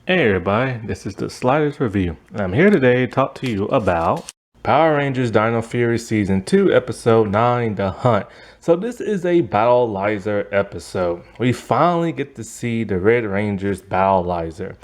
Hey everybody, this is the Sliders Review. I'm here today to talk to you about Power Rangers Dino Fury Season 2, Episode 9, The Hunt. So this is a Battleizer episode. We finally get to see the Red Ranger's Battleizer.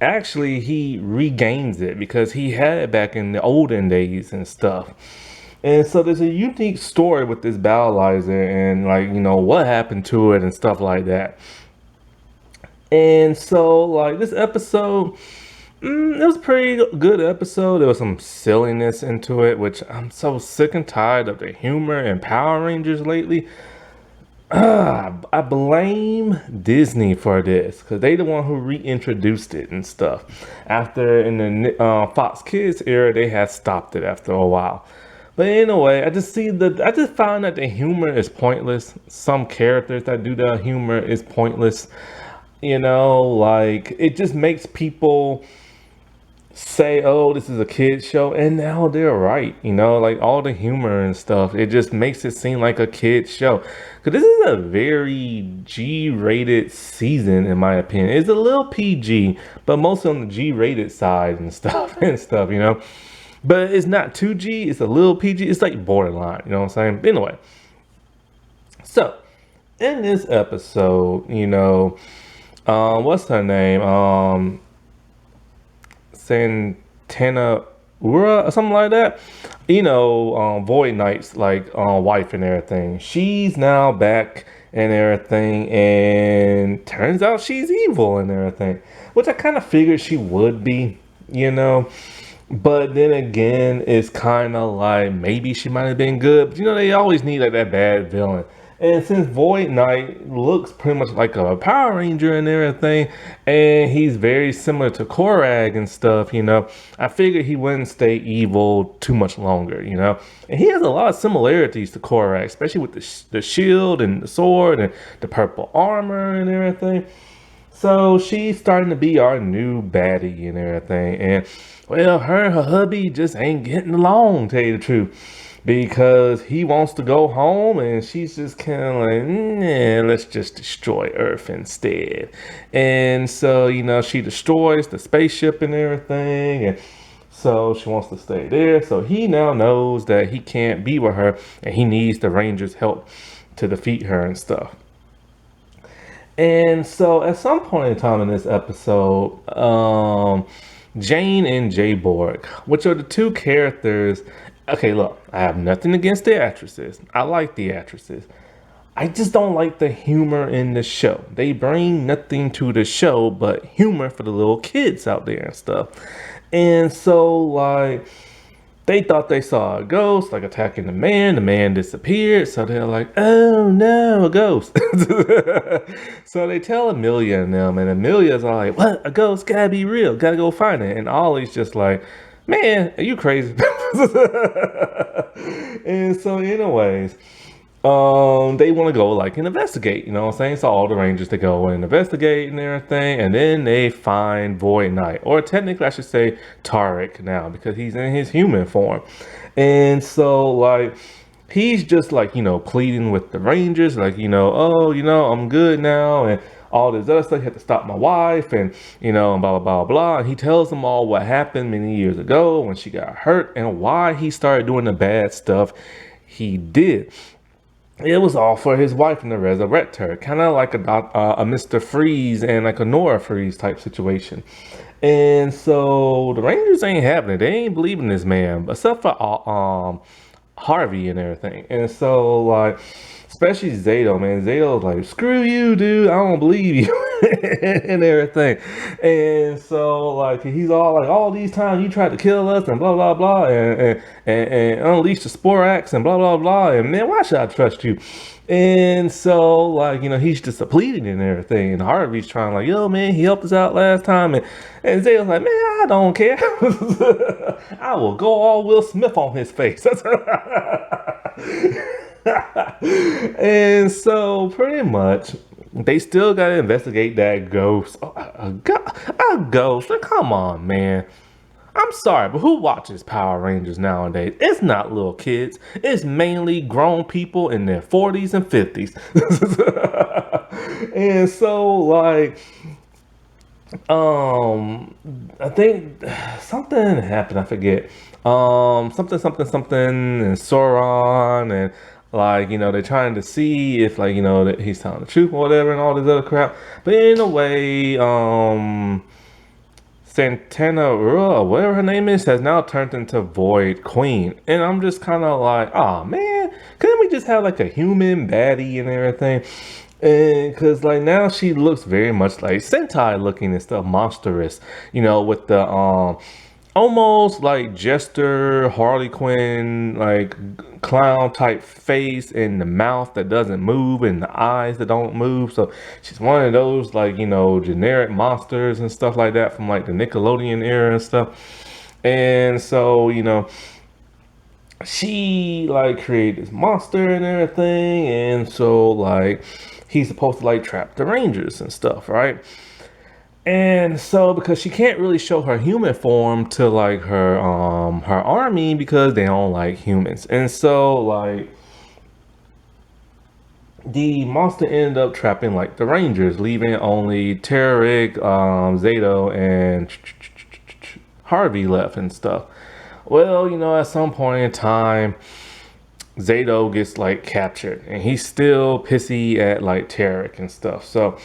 Actually, he regains it because he had it back in the olden days and stuff. And so there's a unique story with this Battleizer and what happened to it and stuff like that. And so, this episode, it was a pretty good episode. There was some silliness into it, which I'm so sick and tired of the humor in Power Rangers lately. I blame Disney for this because they the one who reintroduced it and stuff. After in the Fox Kids era, they had stopped it after a while. But anyway, I just found that the humor is pointless. Some characters that do the humor is pointless. It just makes people say, oh, this is a kid's show. And now they're right. All the humor and stuff. It just makes it seem like a kid's show. Because this is a very G-rated season, in my opinion. It's a little PG, but mostly on the G-rated side and stuff. But it's not 2G. It's a little PG. It's like borderline. You know what I'm saying? Anyway. So, in this episode, what's her name? Santana Ura or something like that. Void Knight's wife and everything. She's now back and everything, and turns out she's evil and everything, which I kind of figured she would be. But then again, it's kind of like maybe she might have been good. But they always need like that bad villain. And since Void Knight looks pretty much like a Power Ranger and everything, and he's very similar to Korag and stuff, I figured he wouldn't stay evil too much longer, And he has a lot of similarities to Korag, especially with the shield and the sword and the purple armor and everything. So she's starting to be our new baddie and everything. And well, her and her hubby just ain't getting along, to tell you the truth. Because he wants to go home and she's just kind of like, nah, let's just destroy Earth instead. And so, she destroys the spaceship and everything. And so she wants to stay there. So he now knows that he can't be with her and he needs the Rangers' help to defeat her and stuff. And so at some point in time in this episode, Jane and Jay Borg, which are the two characters. Okay, look, I have nothing against the actresses. I like the actresses. I just don't like the humor in the show. They bring nothing to the show but humor for the little kids out there and stuff. And so, they thought they saw a ghost, attacking the man. The man disappeared. So they're like, oh no, a ghost. So they tell Amelia and them. And Amelia's all like, what? A ghost? Gotta be real. Gotta go find it. And Ollie's just like, man, are you crazy? And so, anyways, they want to go and investigate, you know what I'm saying? So all the Rangers to go and investigate and everything, and then they find Void Knight, or technically I should say Tarek now, because he's in his human form. And so he's just pleading with the Rangers, oh, I'm good now, and all this other stuff. He had to stop my wife, and blah blah blah blah. And he tells them all what happened many years ago when she got hurt and why he started doing the bad stuff he did. It was all for his wife and to resurrect her, kind of like a Mr. Freeze and like a Nora Freeze type situation. And so the Rangers ain't having it. They ain't believing this man, except for Harvey and everything. And so especially Zato, man. Zato's like, screw you, dude. I don't believe you and everything. And so he's all like, all these times you tried to kill us and blah blah blah and unleash the Sporax and blah blah blah. And man, why should I trust you? And so he's just pleading and everything. And Harvey's trying yo, man, he helped us out last time. And Zato's like, man, I don't care. I will go all Will Smith on his face. And so pretty much they still gotta investigate that ghost. A ghost? Come on, man. I'm sorry, but who watches Power Rangers nowadays? It's not little kids. It's mainly grown people in their 40s and 50s. And so Um, I think something happened. I forget. Something, and Sauron, and like they're trying to see if like that he's telling the truth or whatever, and all this other crap. But in a way, Santana Rua, whatever her name is, has now turned into Void Queen, and I'm just kind of like, oh man, couldn't we just have like a human baddie and everything? And because like now she looks very much like Sentai looking and stuff, monstrous, with the almost like Jester, Harley Quinn, like clown type face and the mouth that doesn't move and the eyes that don't move. So she's one of those like, generic monsters and stuff like that from like the Nickelodeon era and stuff. And so, she like created this monster and everything. And so like he's supposed to like trap the Rangers and stuff, right? And so because she can't really show her human form to like her army because they don't like humans. And so like the monster ended up trapping like the Rangers, leaving only Tarek, Zato, and Harvey left and stuff. Well, at some point in time, Zato gets like captured and he's still pissy at like Tarek and stuff. So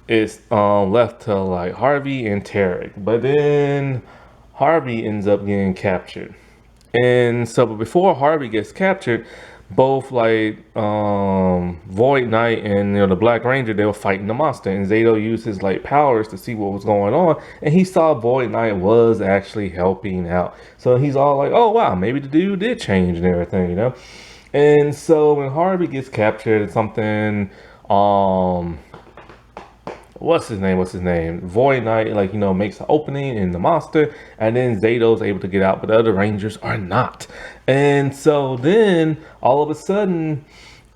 it's left to like Harvey and Tarek. But then Harvey ends up getting captured. And so but before Harvey gets captured, both like Void Knight and the Black Ranger, they were fighting the monster, and Zato used his like powers to see what was going on, and he saw Void Knight was actually helping out. So he's all like, oh wow, maybe the dude did change and everything. And so when Harvey gets captured, something what's his name? Void Knight, like, makes an opening in the monster, and then Zato's able to get out, but the other Rangers are not. And so then, all of a sudden,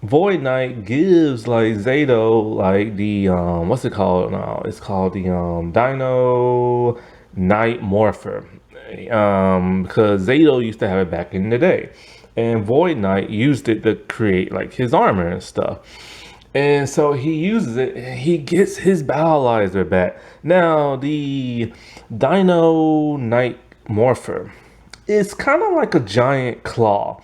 Void Knight gives, like, Zato, like, the, what's it called now? It's called the, Dino Night Morpher. Because Zato used to have it back in the day. And Void Knight used it to create, like, his armor and stuff. And so he uses it and he gets his Battleizer back. Now, the Dino Night Morpher is kind of like a giant claw.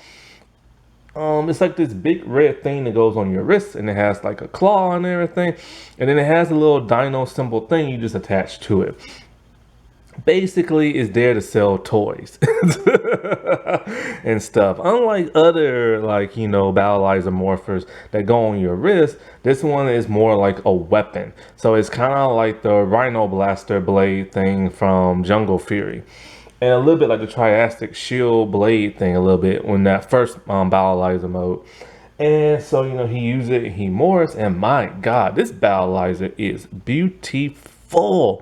It's like this big red thing that goes on your wrist and it has like a claw and everything. And then it has a little dino symbol thing you just attach to it. Basically is there to sell toys and stuff. Unlike other like battleizer morphers that go on your wrist, this one is more like a weapon. So it's kind of like the Rhino Blaster blade thing from Jungle Fury, and a little bit like the Triassic Shield blade thing a little bit when that first battleizer mode. And so he used it, he morphs, and my god, this battleizer is beautiful.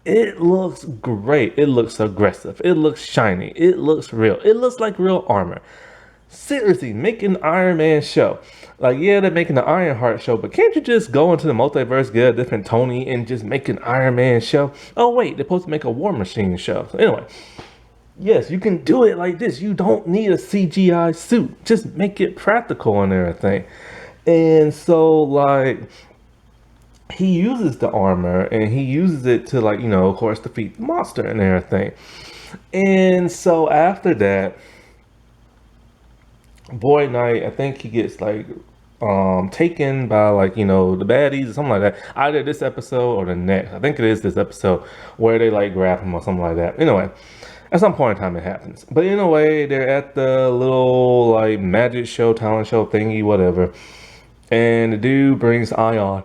It looks great. It looks aggressive. It looks shiny. It looks real. It looks like real armor. Seriously, make an Iron Man show. Like, yeah, they're making the Ironheart show, but can't you just go into the multiverse, get a different Tony, and just make an Iron Man show? Oh, wait, they're supposed to make a War Machine show. So anyway, yes, you can do it like this. You don't need a CGI suit. Just make it practical and everything. And so, like, he uses the armor and he uses it to like of course defeat the monster and everything. And so after that, Void Knight, I think he gets like taken by like the baddies or something like that, either this episode or the next. I think it is this episode where they like grab him or something like that. Anyway, at some point in time it happens, but in a way they're at the little like magic show, talent show thingy, whatever, and the dude brings Ion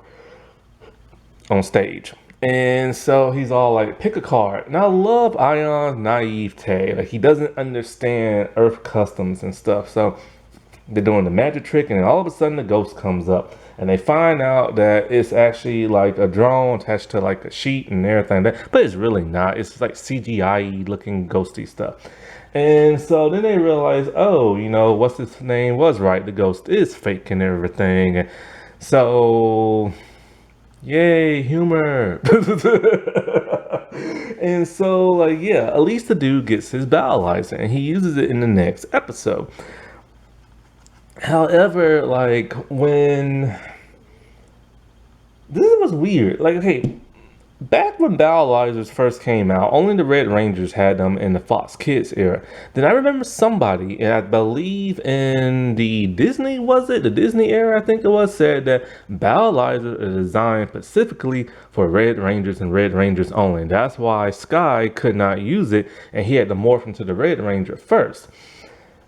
on stage. And so he's all like, pick a card. And I love Ion's naivete. Like, he doesn't understand Earth customs and stuff. So they're doing the magic trick, and then all of a sudden the ghost comes up. And they find out that it's actually like a drone attached to like a sheet and everything. But it's really not. It's like CGI looking ghosty stuff. And so then they realize, oh, what's his name was right. The ghost is fake and everything. And so yay, humor. And so, like, yeah, at least the dude gets his battleizer and he uses it in the next episode. However, like, when this was weird. Like, okay, Back when Battleizers first came out, only the Red Rangers had them in the Fox Kids era. Then I remember somebody, and I believe in the Disney, was it? The Disney era, I think it was, said that Battleizers are designed specifically for Red Rangers and Red Rangers only. That's why Sky could not use it, and he had to morph into the Red Ranger first.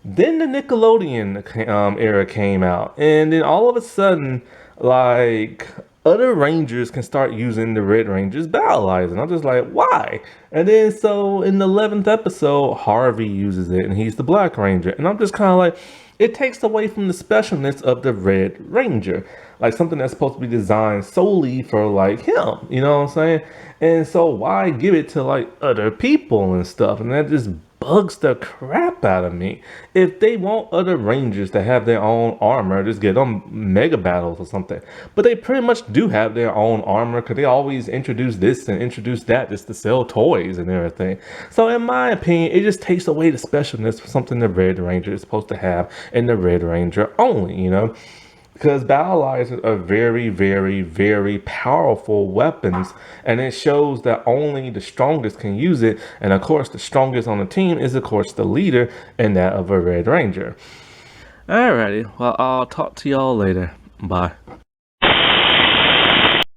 Then the Nickelodeon era came out, and then all of a sudden, like, other Rangers can start using the Red Ranger's battle eyes, and I'm just like, why? And then so in the 11th episode, Harvey uses it, and he's the Black Ranger, and I'm just kind of like, it takes away from the specialness of the Red Ranger, like something that's supposed to be designed solely for like him, you know what I'm saying? And so why give it to like other people and stuff? And that just bugs the crap out of me. If they want other Rangers to have their own armor, just get them mega battles or something. But they pretty much do have their own armor because they always introduce this and introduce that just to sell toys and everything. So in my opinion, it just takes away the specialness for something the Red Ranger is supposed to have in the Red Ranger only, you know? Because battle lasers are very, very, very powerful weapons, and it shows that only the strongest can use it. And of course, the strongest on the team is, of course, the leader, and that of a Red Ranger. Alrighty, well, I'll talk to y'all later. Bye.